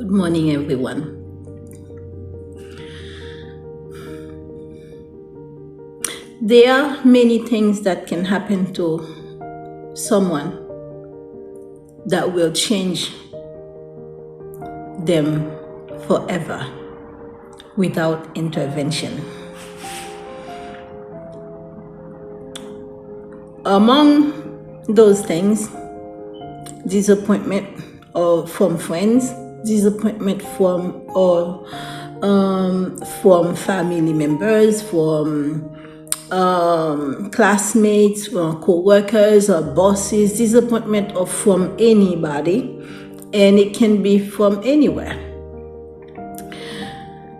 Good morning, everyone. There are many things that can happen to someone that will change them forever without intervention. Among those things, disappointment from friends, disappointment from family members, from classmates, from co-workers or bosses, disappointment from anybody, and it can be from anywhere.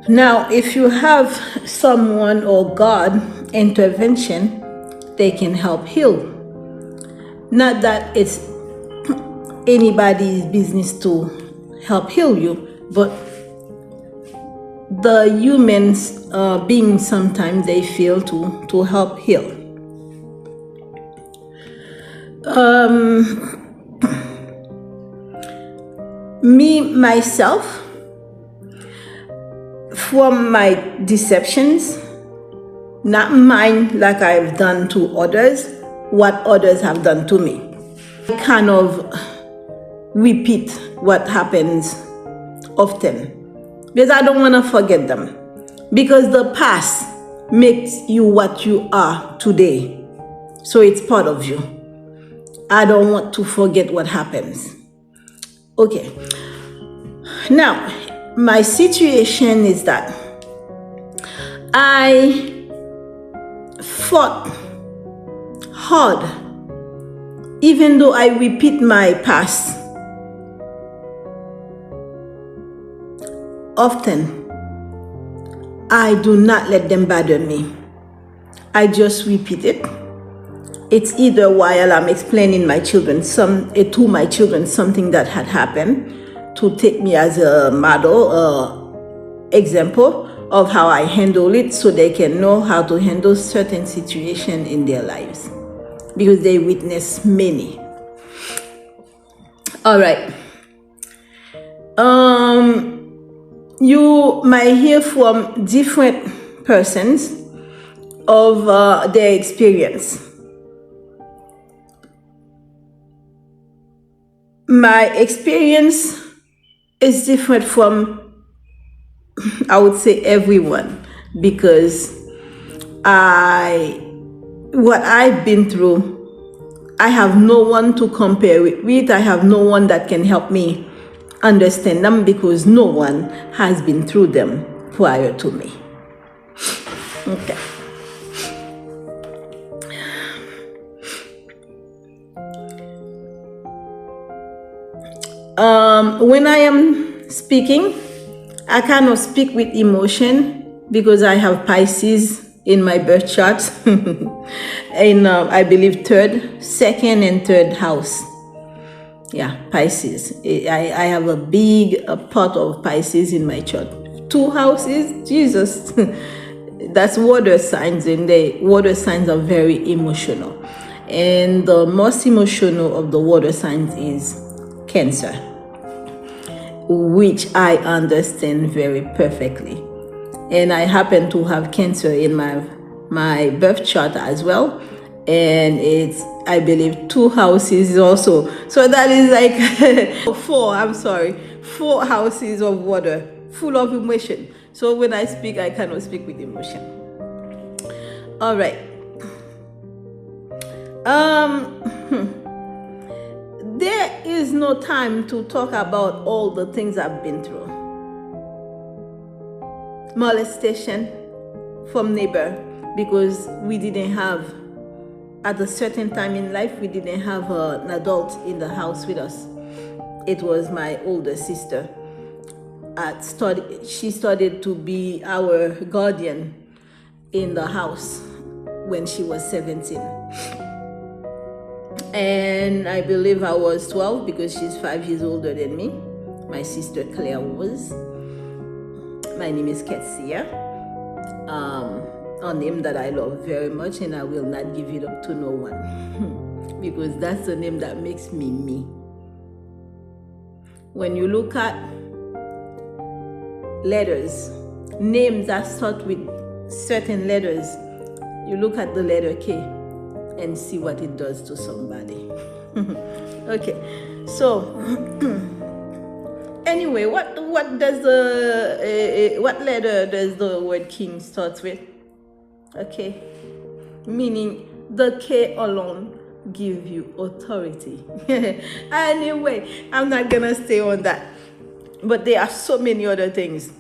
Now, if you have someone or God intervention, they can help heal. Not that it's anybody's business to help heal you, but the humans being sometimes they fail to help heal. Me myself, from my deceptions, not mine like I've done to others, what others have done to me, I kind of repeat what happens often because I don't want to forget them, because the past makes you what you are today, so it's part of you. I don't want to forget what happens. Okay, now my situation is that I fought hard, even though I repeat my past often. I do not let them bother me. I just repeat it. It's either while I'm explaining to my children something that had happened, to take me as a model, example of how I handle it, so they can know how to handle certain situations in their lives, because they witness many. All right. You might hear from different persons of their experience. My experience is different from, I would say, everyone, because what I've been through, I have no one to compare it with. I have no one that can help me understand them, because no one has been through them prior to me. Okay. When I am speaking, I cannot speak with emotion, because I have Pisces in my birth chart, in I believe second and third house. Yeah, Pisces. I have a big part of Pisces in my chart. 2 houses, Jesus. That's water signs, and the water signs are very emotional. And the most emotional of the water signs is Cancer, which I understand very perfectly. And I happen to have Cancer in my birth chart as well. And it's, I believe, 2 houses also. So that is like 4 houses of water, full of emotion. So when I speak, I cannot speak with emotion. All right. There is no time to talk about all the things I've been through. Molestation from neighbor, because we didn't have, at a certain time in life, we didn't have an adult in the house with us. It was my older sister. She started to be our guardian in the house when she was 17. And I believe I was 12, because she's 5 years older than me. My sister Claire was. My name is Ketsia. A name that I love very much, and I will not give it up to no one, because that's the name that makes me me. When you look at letters, names that start with certain letters, you look at the letter K and see what it does to somebody. Okay, so anyway, what does the what letter does the word king start with? Okay, meaning the K alone give you authority. Anyway, I'm not gonna stay on that, but there are so many other things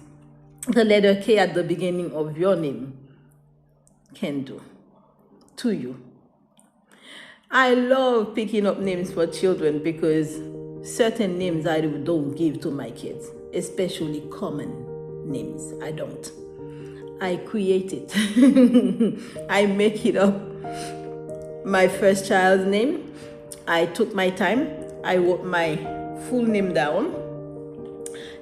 the letter K at the beginning of your name can do to you. I love picking up names for children because certain names I don't give to my kids, especially common names. I don't. I create it. I make it up. My first child's name, I took my time. I wrote my full name down.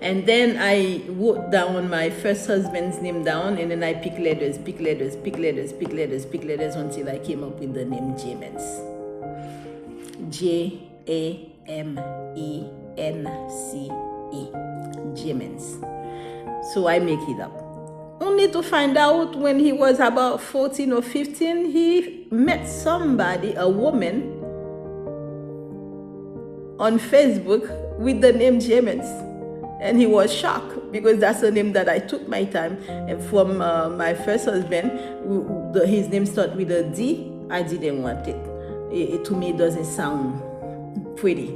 And then I wrote down my first husband's name down, and then I pick letters until I came up with the name Jamens. Jamence. Jamens. So I make it up. Only to find out when he was about 14 or 15, he met somebody, a woman, on Facebook with the name Jamens. And he was shocked because that's the name that I took my time. And from my first husband, his name started with a D. I didn't want it. To me, it doesn't sound pretty.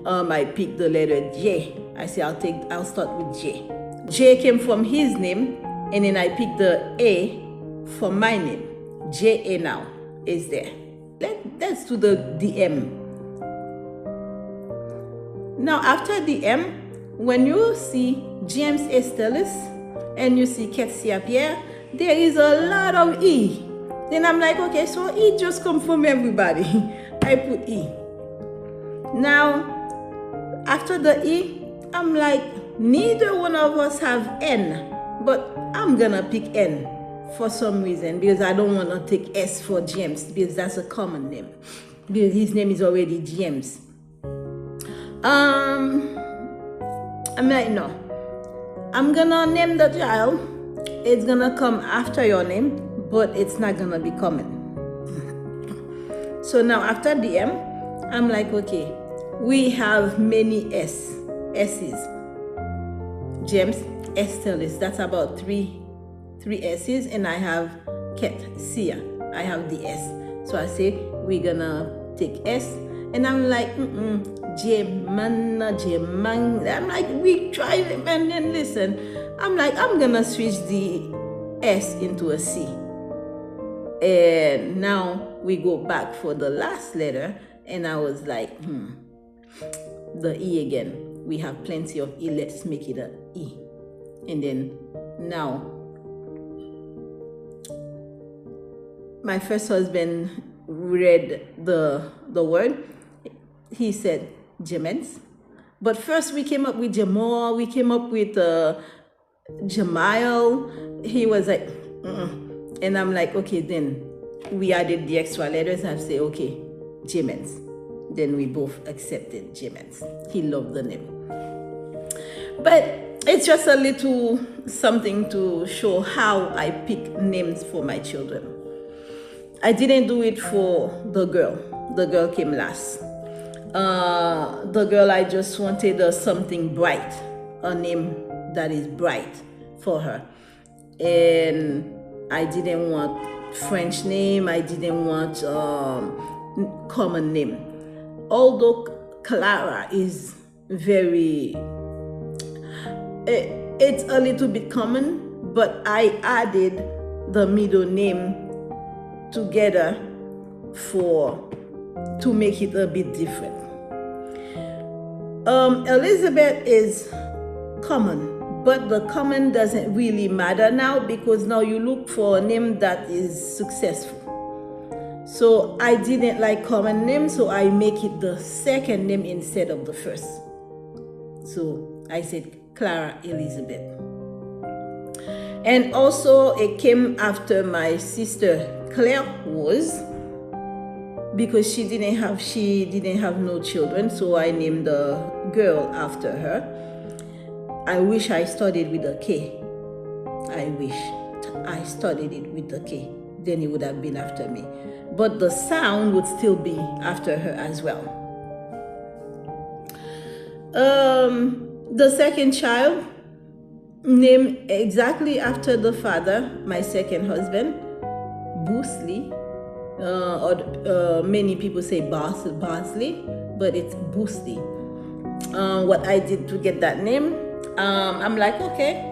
I picked the letter J. I said, I'll start with J. J came from his name, and then I picked the A from my name. J-A now is there. Let's do the M. Now, after the M, when you see James Estelis and you see Ketsia Pierre, there is a lot of E. Then I'm like, okay, so E just come from everybody. I put E. Now, after the E, I'm like, neither one of us have N, but I'm gonna pick N for some reason because I don't want to take S for James because that's a common name. Because his name is already James. I'm like, no. I'm gonna name the child. It's gonna come after your name, but it's not gonna be common. So now after the M, I'm like, okay, we have many S's. James Estelis, that's about three S's, and I have Ketsia. I have the S. So I say we're gonna take S, and I'm like, Jeman. I'm like, we tried it, and then listen. I'm like, I'm gonna switch the S into a C. And now we go back for the last letter, and I was like, the E again. We have plenty of E, let's make it an E. And then now, my first husband read the word. He said, Jamens. But first we came up with Jamal, we came up with Jamal. He was like, And I'm like, okay, then we added the extra letters and I say, okay, Jamens. Then we both accepted Jamens. He loved the name. But it's just a little something to show how I pick names for my children. I didn't do it for the girl. The girl came last. The girl, I just wanted something bright, a name that is bright for her. And I didn't want French name, I didn't want common name. Although Clara is very, it's a little bit common, but I added the middle name together to make it a bit different. Elizabeth is common, but the common doesn't really matter now because now you look for a name that is successful. So I didn't like common names, so I make it the second name instead of the first. So I said Clara Elizabeth. And also it came after my sister Claire Rose, because she didn't have no children, so I named the girl after her. I wish I studied with a K. I wish I studied it with a K. Then it would have been after me. But the sound would still be after her as well. The second child, named exactly after the father, my second husband, Boosley. Many people say Bosley, but it's Boosley. What I did to get that name, I'm like, okay,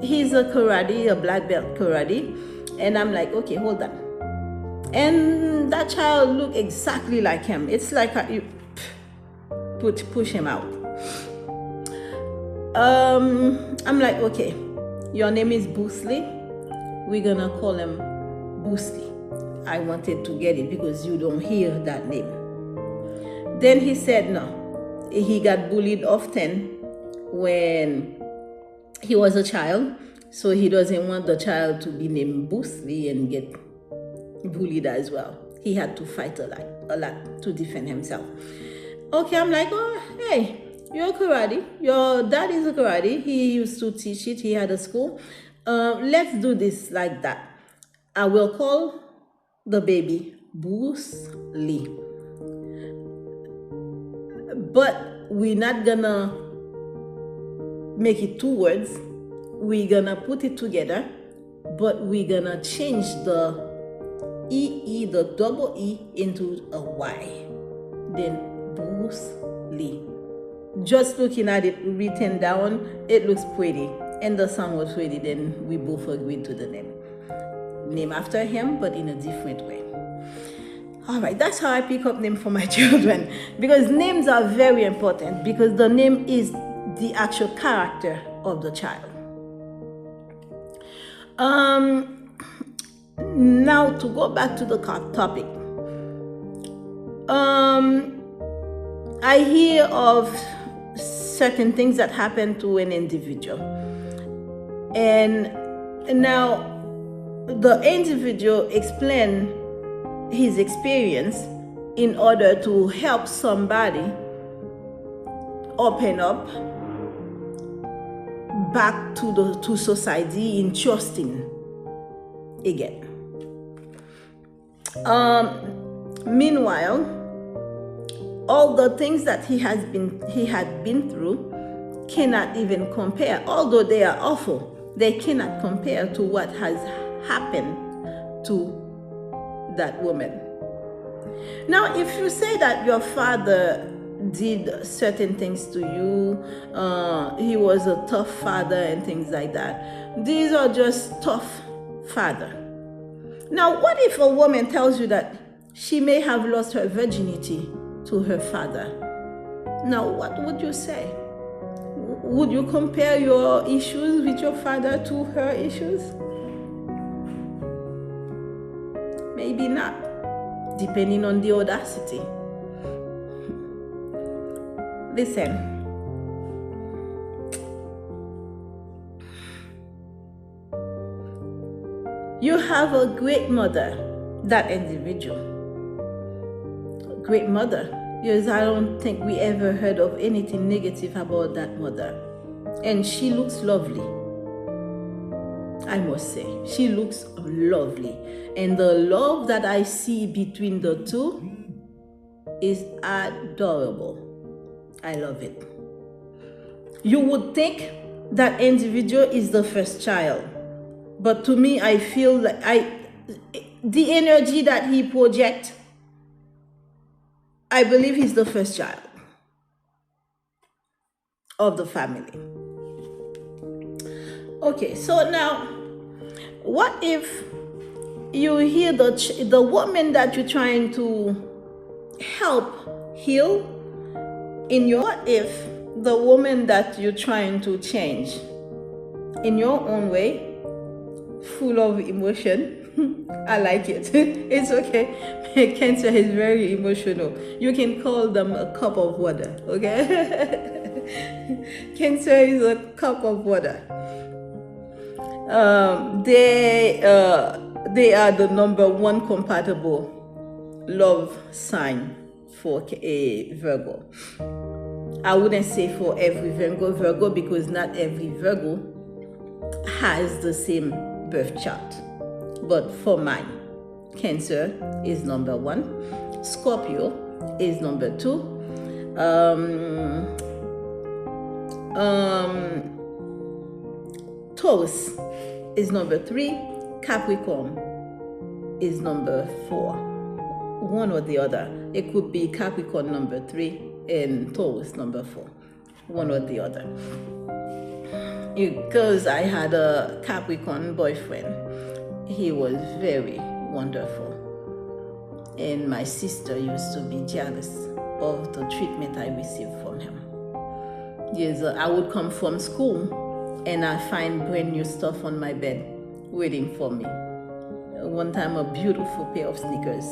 he's a black belt karate, and I'm like, okay, hold on. And that child looked exactly like him. It's like you push him out. I'm like, okay, your name is Boosley. We're gonna call him Boosley. I wanted to get it because you don't hear that name. Then he said no. He got bullied often when he was a child, so he doesn't want the child to be named Boosley and get bullied as well. He had to fight a lot to defend himself. Okay, I'm like, oh, hey, you're karate. Your dad is a karate. He used to teach it. He had a school. Let's do this like that. I will call the baby Boosley. But we're not gonna make it 2 words. We're gonna put it together, but we're gonna change the the double E into a Y. Then Boosley. Just looking at it written down, it looks pretty. And the sound was pretty, then we both agreed to the name. Name after him, but in a different way. All right, that's how I pick up name for my children, because names are very important, because the name is the actual character of the child. Now to go back to the topic, I hear of certain things that happen to an individual, and now the individual explain his experience in order to help somebody open up back to society in trusting again. Meanwhile, all the things that he had been through cannot even compare. Although they are awful, they cannot compare to what has happened to that woman. Now, if you say that your father did certain things to you, he was a tough father and things like that, these are just tough father. Now, what if a woman tells you that she may have lost her virginity to her father? Now, what would you say? Would you compare your issues with your father to her issues? Maybe not, depending on the audacity. Listen, you have a great mother, that individual. Great mother, because I don't think we ever heard of anything negative about that mother. And she looks lovely. I must say, she looks lovely. And the love that I see between the two is adorable. I love it. You would think that individual is the first child, but to me, I feel like the energy that he projects, I believe he's the first child of the family. Okay, so now, what if you hear the woman that you're trying to help heal in your, what if the woman that you're trying to change in your own way, full of emotion, I like it. It's okay. Cancer is very emotional. You can call them a cup of water, okay? Cancer is a cup of water. They are the #1 compatible love sign for a Virgo. I wouldn't say for every Virgo, because not every Virgo has the same birth chart. But for mine, Cancer is number 1, Scorpio is number 2, Taurus is number 3, Capricorn is number 4. One or the other. It could be Capricorn number 3 and Taurus number 4. One or the other. Because I had a Capricorn boyfriend. He was very wonderful. And my sister used to be jealous of the treatment I received from him. Yes, I would come from school and I find brand new stuff on my bed waiting for me. One time, a beautiful pair of sneakers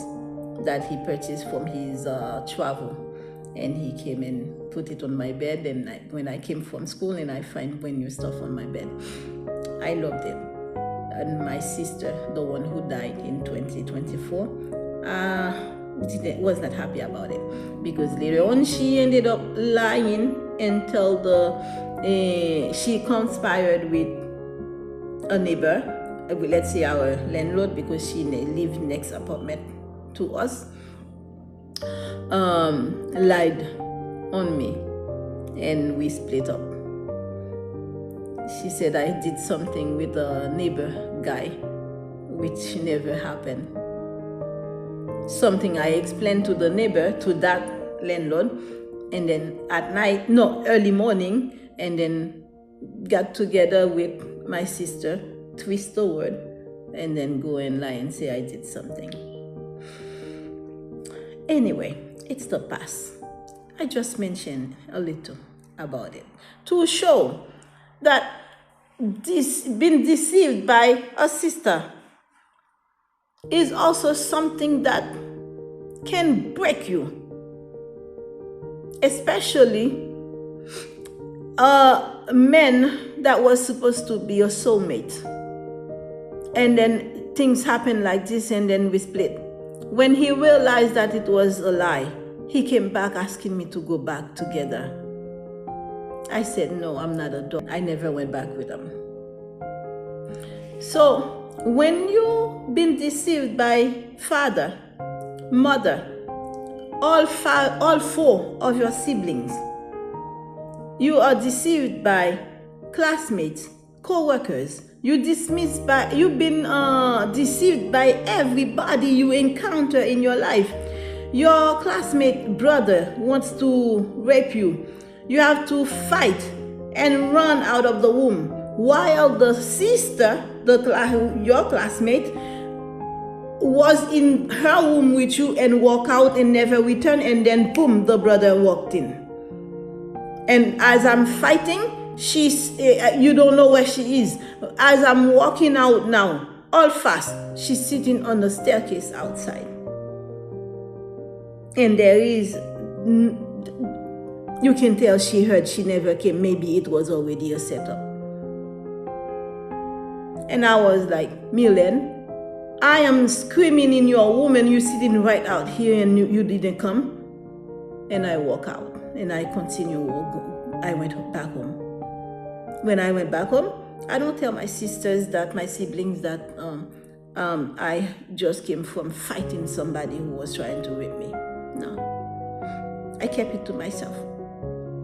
that he purchased from his travel, and he came and put it on my bed. And when I came from school and I find brand new stuff on my bed, I loved it. And my sister, the one who died in 2024, was not happy about it, because later on she ended up lying and told she conspired with a neighbor, let's say our landlord, because she lived next apartment to us, lied on me, and we split up. She said I did something with a neighbor guy, which never happened. Something I explained to the neighbor, to that landlord, and then early morning, and then got together with my sister, twist the word, and then go and lie and say I did something. Anyway, it's the past. I just mentioned a little about it to show that being deceived by a sister is also something that can break you, especially a man that was supposed to be a soulmate, and then things happen like this, and then we split. When he realized that it was a lie, he came back asking me to go back together. I said, no, I'm not a dog. I never went back with him. So when you've been deceived by father, mother, all 4 of your siblings, you are deceived by classmates, co-workers, you've been deceived by everybody you encounter in your life. Your classmate brother wants to rape you. You have to fight and run out of the womb, while the sister, your classmate, was in her womb with you and walk out and never return, and then boom, the brother walked in. And as I'm fighting, you don't know where she is. As I'm walking out now, all fast, she's sitting on the staircase outside. And there is, you can tell she heard, she never came. Maybe it was already a setup. And I was like, Milen, I am screaming in your womb and you're sitting right out here and you didn't come. And I walk out and I continue. I went back home. When I went back home, I don't tell my sisters, that my siblings, that I just came from fighting somebody who was trying to rape me. No. I kept it to myself,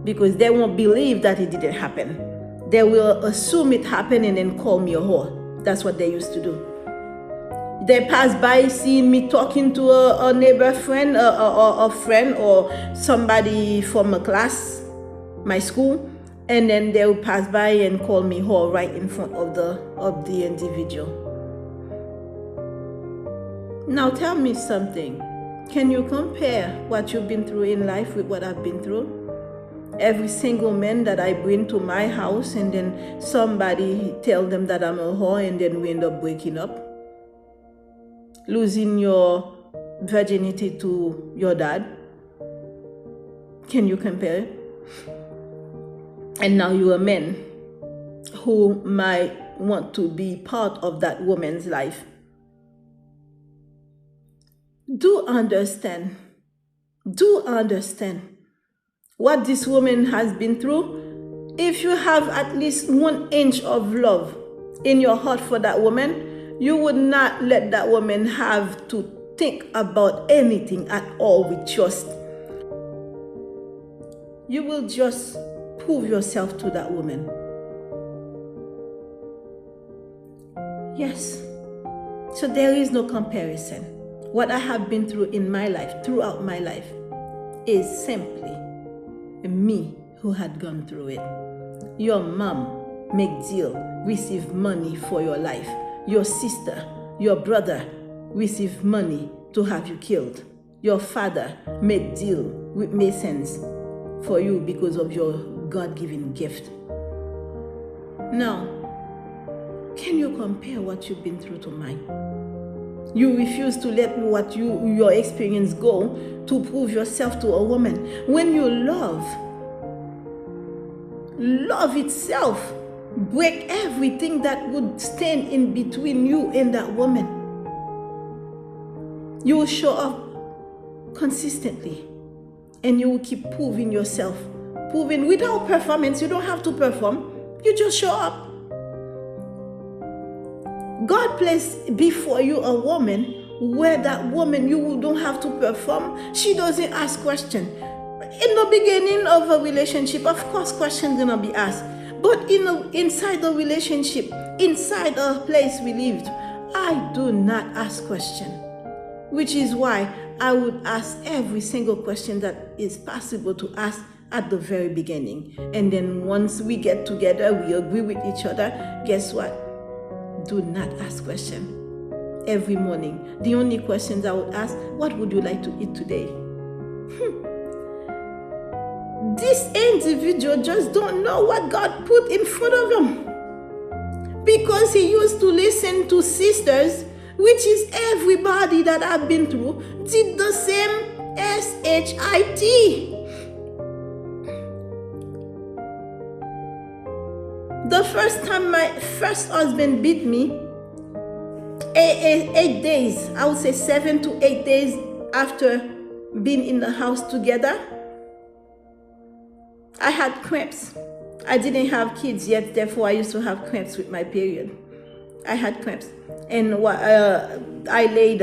because they won't believe that it didn't happen. They will assume it happened and then call me a whore. That's what they used to do. They pass by seeing me talking to a neighbor friend, a friend, or somebody from a class, my school, and then they will pass by and call me whore right in front of the individual. Now tell me something. Can you compare what you've been through in life with what I've been through? Every single man that I bring to my house, and then somebody tell them that I'm a whore, and then we end up breaking up. Losing your virginity to your dad. Can you compare it? And now you're a man who might want to be part of that woman's life. Do understand what this woman has been through, if you have at least 1 inch of love in your heart for that woman, you would not let that woman have to think about anything at all with trust. You will just prove yourself to that woman. Yes. So there is no comparison. What I have been through in my life, throughout my life, is simply me who had gone through it. Your mom make deal, receive money for your life. Your sister, your brother receive money to have you killed. Your father make deal with Masons for you because of your God-given gift. Now, can you compare what you've been through to mine? You refuse to let your experience go to prove yourself to a woman. When you love itself break everything that would stand in between you and that woman. You will show up consistently and you will keep proving yourself. Proving without performance. You don't have to perform. You just show up. God placed before you a woman where that woman, you don't have to perform. She doesn't ask questions. In the beginning of a relationship, of course, questions gonna be asked. But inside the relationship, inside a place we lived, I do not ask questions. Which is why I would ask every single question that is possible to ask at the very beginning. And then once we get together, we agree with each other, guess what? Do not ask questions. Every morning, the only questions I would ask, what would you like to eat today? This individual just don't know what God put in front of him. Because he used to listen to sisters, which is everybody that I've been through, did the same SHIT. The first time my first husband beat me, 8 days, I would say 7 to 8 days after being in the house together, I had cramps. I didn't have kids yet, therefore I used to have cramps with my period. I had cramps. And I laid,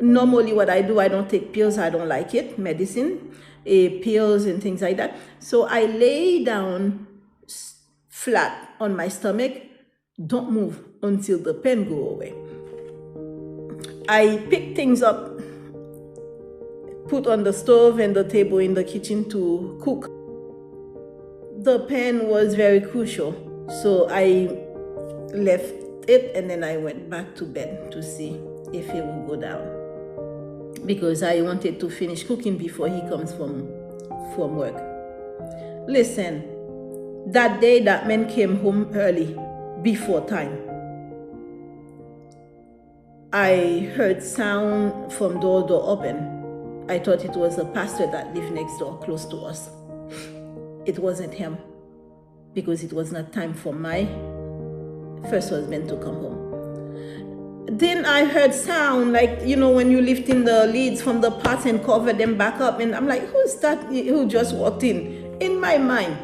normally what I do, I don't take pills, I don't like it, medicine, pills and things like that. So I lay down flat on my stomach, don't move until the pain go away. I pick things up, put on the stove and the table in the kitchen to cook. The pain was very crucial, so I left it and then I went back to bed to see if it would go down, because I wanted to finish cooking before he comes from work. Listen, that day that man came home early, before time. I heard sound from door open. I thought it was a pastor that lived next door, close to us. It wasn't him, because it was not time for my first husband to come home. Then I heard sound like, when you lifting the lids from the pots and cover them back up, and I'm like, who's that who just walked in? In my mind,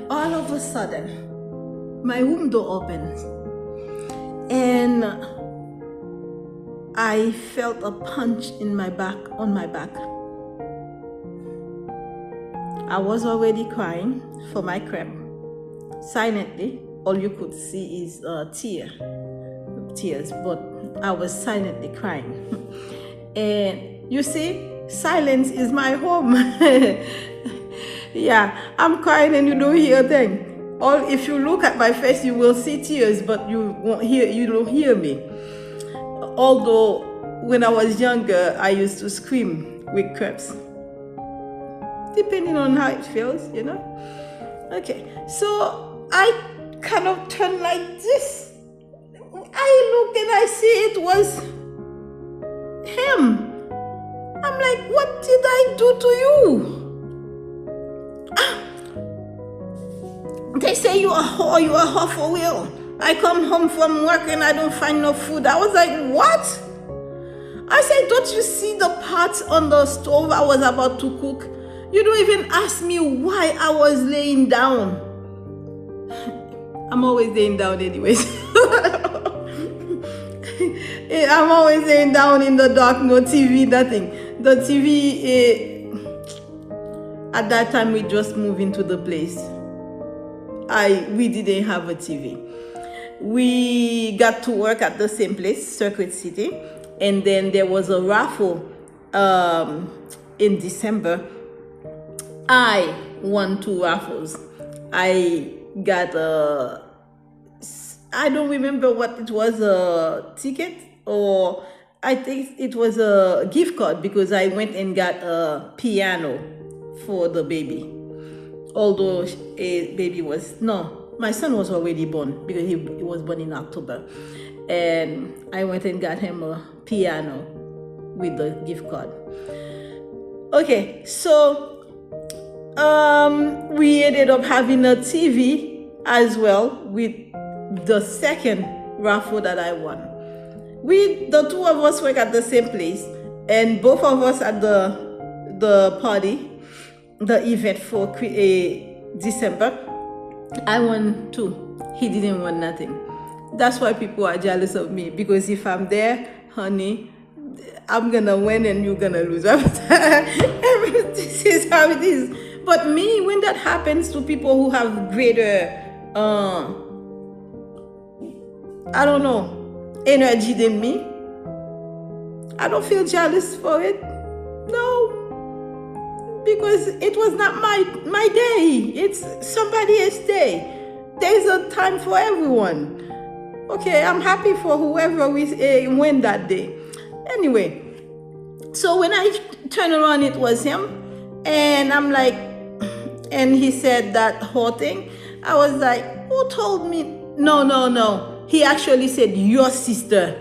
all of a sudden, my room door opens, and I felt a punch on my back. I was already crying for my cramp. Silently, all you could see is tears, but I was silently crying. And you see, silence is my home. Yeah, I'm crying and you don't hear a thing. If you look at my face, you will see tears, but you don't hear me. Although when I was younger, I used to scream with cramps. Depending on how it feels, Okay, so I kind of turned like this. I looked and I see it was him. I'm like, what did I do to you? They say you are a whore for real. I come home from work and I don't find no food. I was like, what? I said, don't you see the pots on the stove I was about to cook? You don't even ask me why I was laying down. I'm always laying down anyways. I'm always laying down in the dark, no TV, nothing. The TV, at that time we just moved into the place. We didn't have a TV. We got to work at the same place, Circuit City, and then there was a raffle in December. I won 2 raffles. I got I don't remember what it was, a ticket, or I think it was a gift card, because I went and got a piano for the baby. Although my son was already born, because he was born in October. And I went and got him a piano with the gift card. Okay, so we ended up having a TV as well with the second raffle that I won. The 2 of us work at the same place, and both of us at the party, the event for December. I won 2. He didn't win nothing. That's why people are jealous of me, because if I'm there, honey, I'm gonna win and you're gonna lose. This is how it is. But me, when that happens to people who have greater, I don't know, energy than me, I don't feel jealous for it. No, because it was not my day. It's somebody else's day. There's a time for everyone. Okay, I'm happy for whoever we win that day. Anyway, so when I turned around, it was him, and I'm like, and he said that whole thing. I was like, who told me? No. He actually said, your sister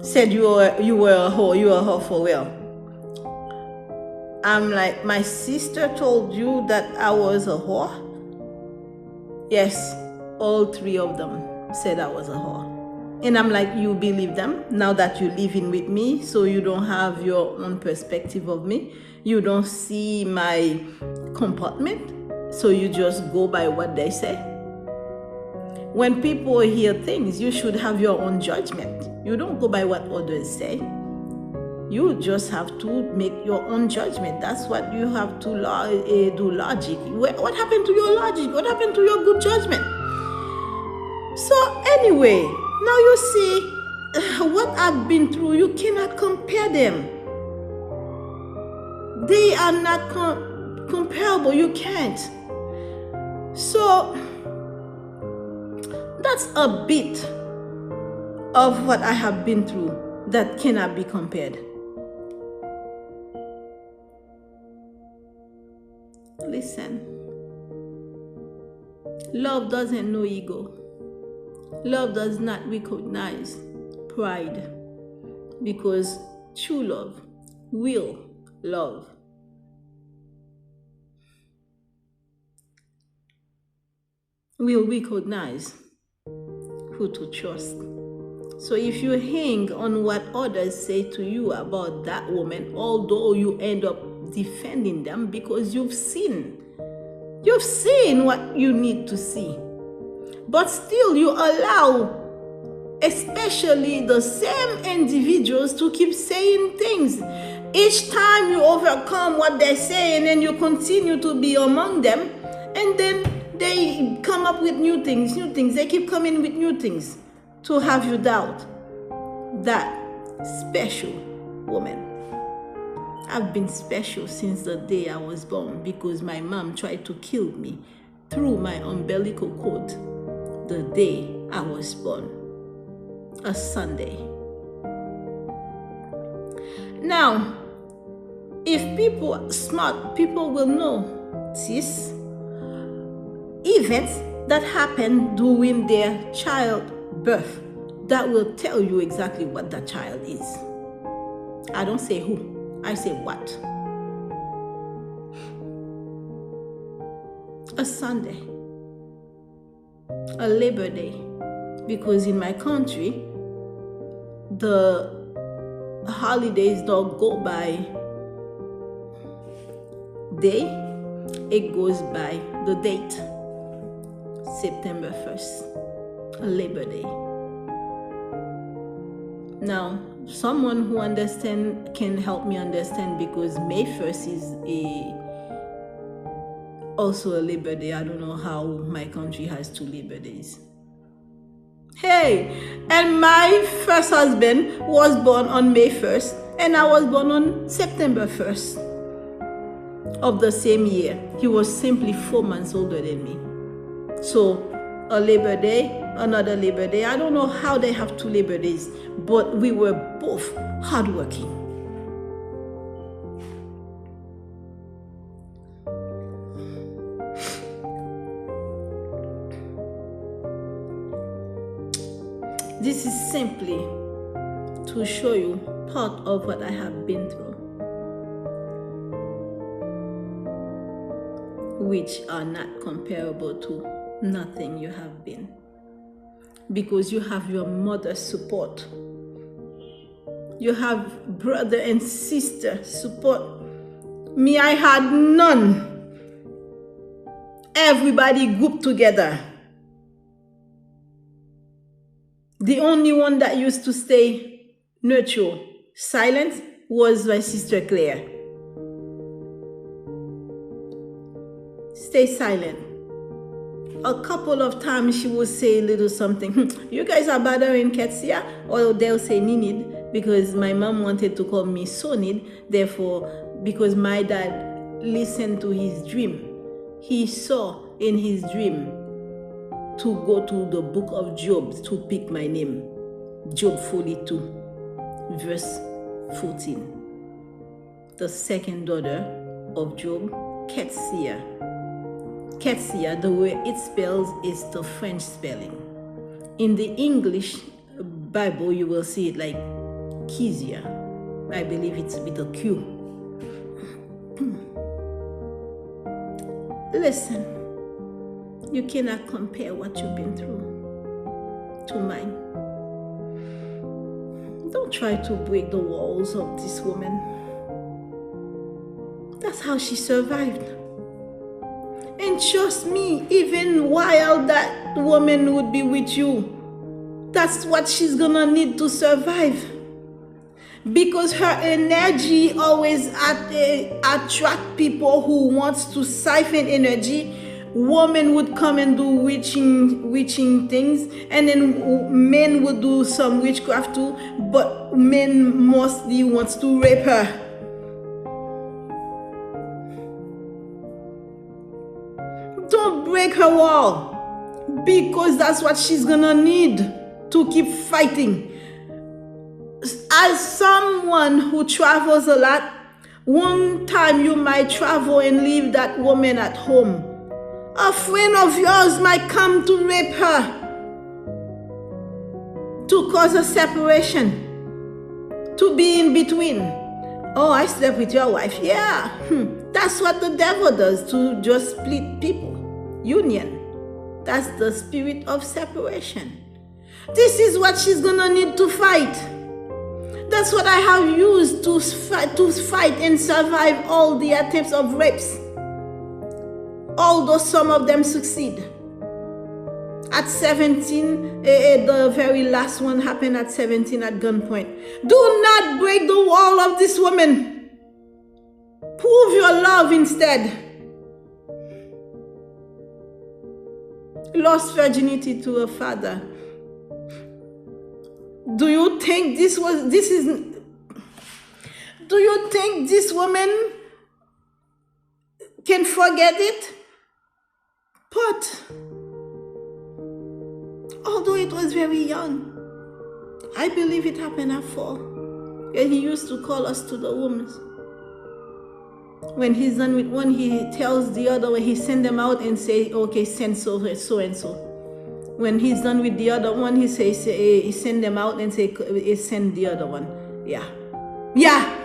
said you were a whore. You were a whore for real. I'm like, my sister told you that I was a whore? Yes, all 3 of them said I was a whore. And I'm like, you believe them now that you're living with me, so you don't have your own perspective of me. You don't see my comportment, so you just go by what they say. When people hear things, you should have your own judgment. You don't go by what others say. You just have to make your own judgment. That's what you have to do, logic. What happened to your logic? What happened to your good judgment? So anyway, now you see what I've been through. You cannot compare them. They are not comparable. You can't. So that's a bit of what I have been through that cannot be compared. Listen, love doesn't know ego. Love does not recognize pride, because true love, real love, will recognize who to trust. So if you hang on what others say to you about that woman, although you end up defending them because you've seen what you need to see, but still you allow, especially the same individuals, to keep saying things. Each time you overcome what they're saying and you continue to be among them, and then they come up with new things. They keep coming with new things to have you doubt that special woman. I've been special since the day I was born, because my mom tried to kill me through my umbilical cord the day I was born, a Sunday. Now, if smart people will know this events that happen during their childbirth, that will tell you exactly what that child is. I don't say who, I say what. A Sunday, a Labor Day, because in my country, the holidays don't go by day, it goes by the date, September 1st, Labor Day. Now, someone who understands can help me understand, because May 1st is also a Labor Day. I don't know how my country has 2 Labor Days. Hey, and my first husband was born on May 1st, and I was born on September 1st of the same year. He was simply 4 months older than me. So, a Labor Day, another Labor Day. I don't know how they have 2 Labor Days, but we were both hardworking. This is simply to show you part of what I have been through, which are not comparable to nothing you have been, because you have your mother's support, you have brother and sister support. Me, I had none. Everybody grouped together. The only one that used to stay neutral, silent, was my sister Claire. Stay silent. A couple of times she would say a little something. You guys are bothering Ketsia? Or they'll say Ninid, because my mom wanted to call me Sonid. Therefore, because my dad listened to his dream, he saw in his dream to go to the book of Job to pick my name. Job 42, verse 14. The second daughter of Job, Ketsia. Ketsia, the way it spells is the French spelling. In the English Bible, you will see it like Kezia. I believe it's with a Q. Listen, you cannot compare what you've been through to mine. Don't try to break the walls of this woman. That's how she survived. And trust me, even while that woman would be with you, that's what she's gonna need to survive. Because her energy always attract people who wants to siphon energy. Women would come and do witching things, and then men would do some witchcraft too, but men mostly wants to rape her. Don't break her wall, because that's what she's gonna need to keep fighting. As someone who travels a lot, one time you might travel and leave that woman at home. A friend of yours might come to rape her, to cause a separation, to be in between. Oh, I slept with your wife. Yeah, that's what the devil does, to just split people. Union. That's the spirit of separation. This is what she's gonna need to fight. That's what I have used to fight and survive all the attempts of rapes. Although some of them succeed. At 17, the very last one happened at 17 at gunpoint. Do not break the wall of this woman. Prove your love instead. Lost virginity to a father. Do you think do you think this woman can forget it? But although it was very young, I believe it happened at 4. And he used to call us to the rooms. When he's done with one, he tells the other one, he send them out and say, okay, send so and so. When he's done with the other one, he says, he send them out and say, send the other one. Yeah. Yeah.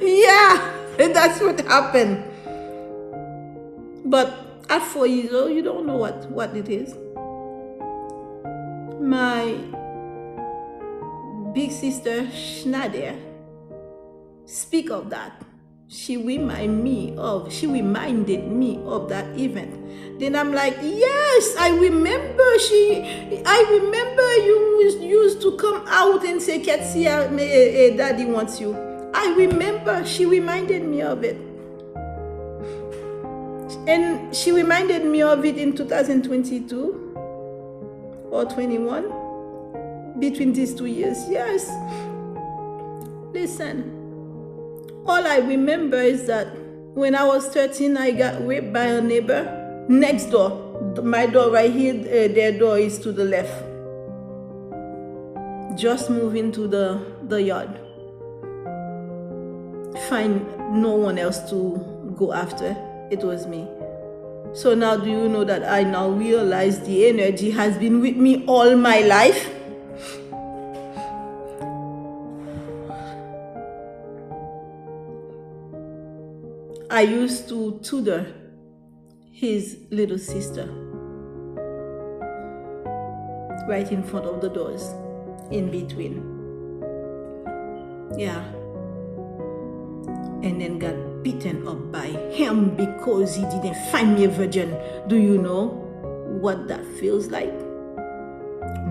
Yeah. That's what happened. But at 4 years old, you don't know what it is. My big sister, Schneider, speak of that. she reminded me of that event. Then I'm like, yes, I remember you used to come out and say, Ketsia, daddy wants you. I remember she reminded me of it. And she reminded me of it in 2022 or 21, between these 2 years. Yes. Listen, all I remember is that when I was 13, I got raped by a neighbor next door. My door right here, their door is to the left. Just move into the yard. Find no one else to go after. It was me. So now do you know that I now realize the energy has been with me all my life? I used to tutor his little sister right in front of the doors, in between. Yeah. And then got beaten up by him because he didn't find me a virgin. Do you know what that feels like?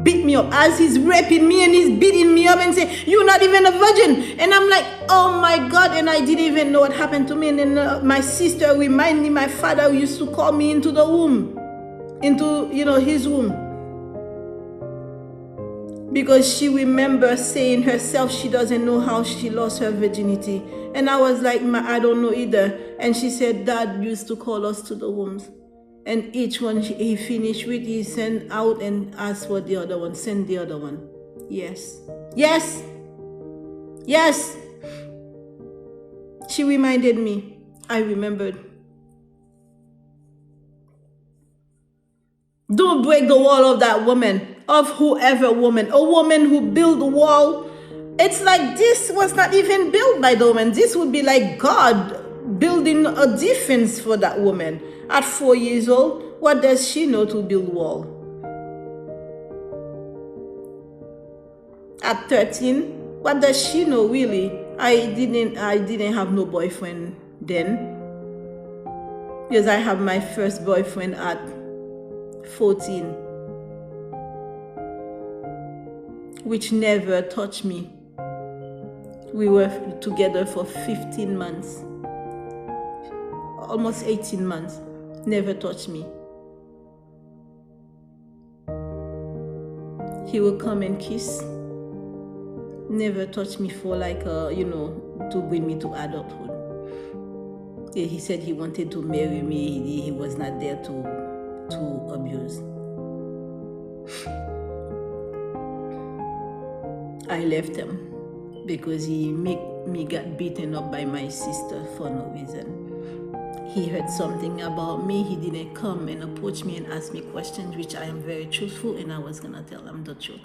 Beat me up as he's raping me and he's beating me up and saying, you're not even a virgin. And I'm like, oh my God. And I didn't even know what happened to me. And then my sister reminded me, my father used to call me into the womb, into, his womb. Because she remembers saying herself she doesn't know how she lost her virginity. And I was like, I don't know either. And she said, Dad used to call us to the wombs. And each one he finished with, he sent out and asked for the other one, send the other one. Yes. Yes. Yes. She reminded me. I remembered. Don't break the wall of that woman, of whoever woman. A woman who built the wall. It's like this was not even built by the woman. This would be like God building a defense for that woman. At 4 years old, what does she know to build a wall? At 13, what does she know really? I didn't have no boyfriend then. Because I have my first boyfriend at 14, which never touched me. We were together for 15 months, almost 18 months, never touched me. He would come and kiss, never touched me for to bring me to adulthood. He said he wanted to marry me, he was not there to abuse. I left him because he made me get beaten up by my sister for no reason. He heard something about me. He didn't come and approach me and ask me questions, which I am very truthful, and I was gonna tell him the truth.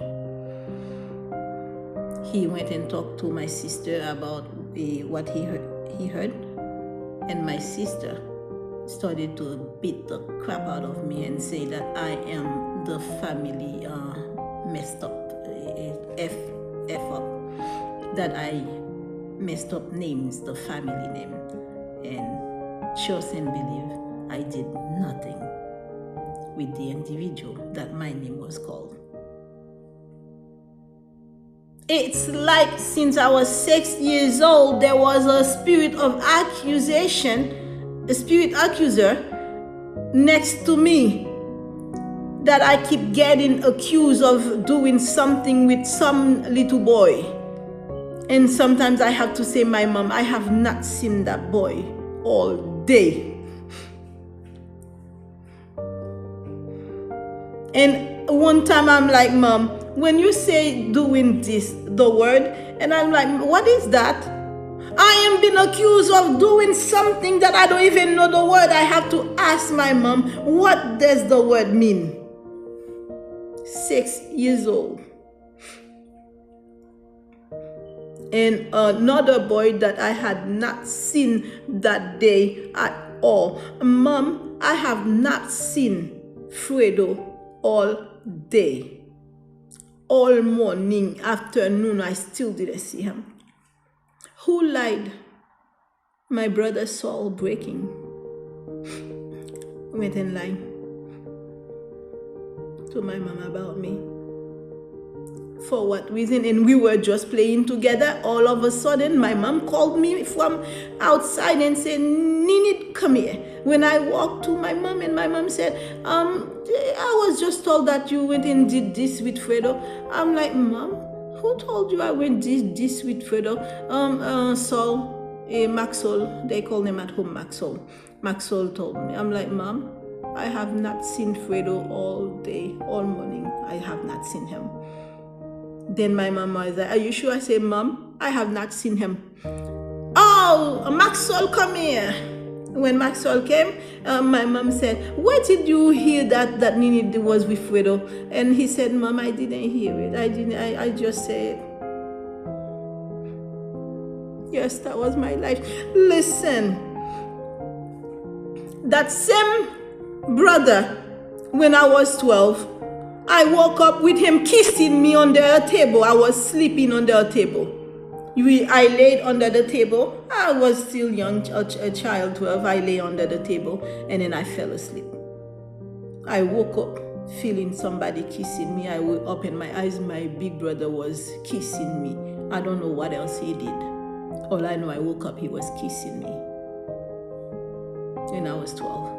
He went and talked to my sister about what he heard, and my sister started to beat the crap out of me and say that I am the family messed up, F up, that I messed up names, the family name, and trust and believe I did nothing with the individual that my name was called. It's like since I was 6 years old, there was a spirit of accusation, a spirit accuser next to me, that I keep getting accused of doing something with some little boy. And sometimes I have to say, my mom, I have not seen that boy all day. And one time I'm like, Mom, when you say doing this, the word, and I'm like, what is that? I am being accused of doing something that I don't even know the word. I have to ask my mom, what does the word mean? 6 years old. And another boy that I had not seen that day at all. Mom, I have not seen Fredo all day. All morning, afternoon, I still didn't see him. Who lied? My brother Saul breaking went in line to my mom about me. For what reason? And we were just playing together. All of a sudden, my mom called me from outside and said, Nini, come here. When I walked to my mom, and my mom said, I was just told that you went and did this with Fredo. I'm like, Mom, who told you I went did this with Fredo? Saul, Maxwell, they call him at home Maxwell. Maxwell told me. I'm like, Mom, I have not seen Fredo all day, all morning. I have not seen him. Then my mom was like, are you sure? I said, Mom, I have not seen him. Oh, Maxwell, come here. When Maxwell came, my mom said, where did you hear that Nini was with Fredo? And he said, Mom, I didn't hear it. I just said, yes, that was my life. Listen, that same brother, when I was 12, I woke up with him kissing me under a table. I was sleeping under a table. I laid under the table. I was still young, a child, 12. I lay under the table and then I fell asleep. I woke up feeling somebody kissing me. I woke up in my eyes. My big brother was kissing me. I don't know what else he did. All I know, I woke up, he was kissing me. When I was 12.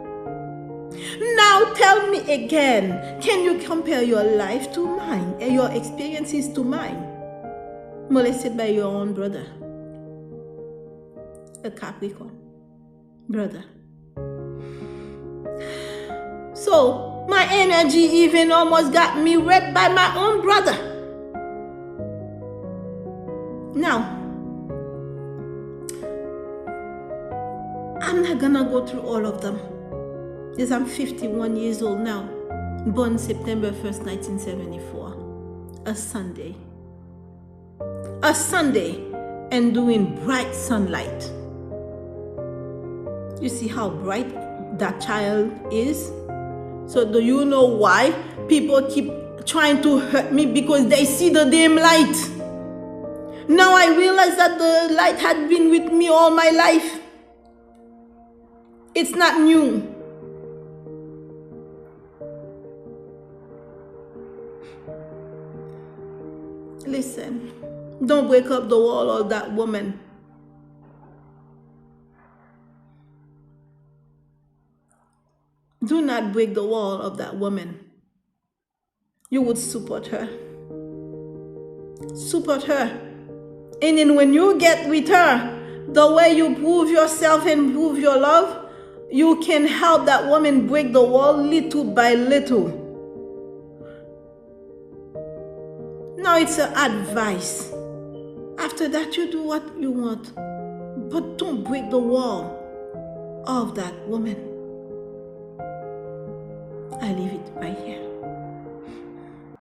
Now tell me again, can you compare your life to mine and your experiences to mine? Molested by your own brother, a Capricorn brother. So my energy even almost got me raped by my own brother. Now, I'm not gonna go through all of them. Because I'm 51 years old now, born September 1st, 1974, a Sunday, and doing bright sunlight. You see how bright that child is? So do you know why people keep trying to hurt me? Because they see the dim light. Now I realize that the light had been with me all my life. It's not new. Listen, don't break up the wall of that woman. Do not break the wall of that woman. You would support her. Support her. And then when you get with her, the way you prove yourself and prove your love, you can help that woman break the wall little by little. Now it's an advice. After that, you do what you want. But don't break the wall of that woman. I leave it right here.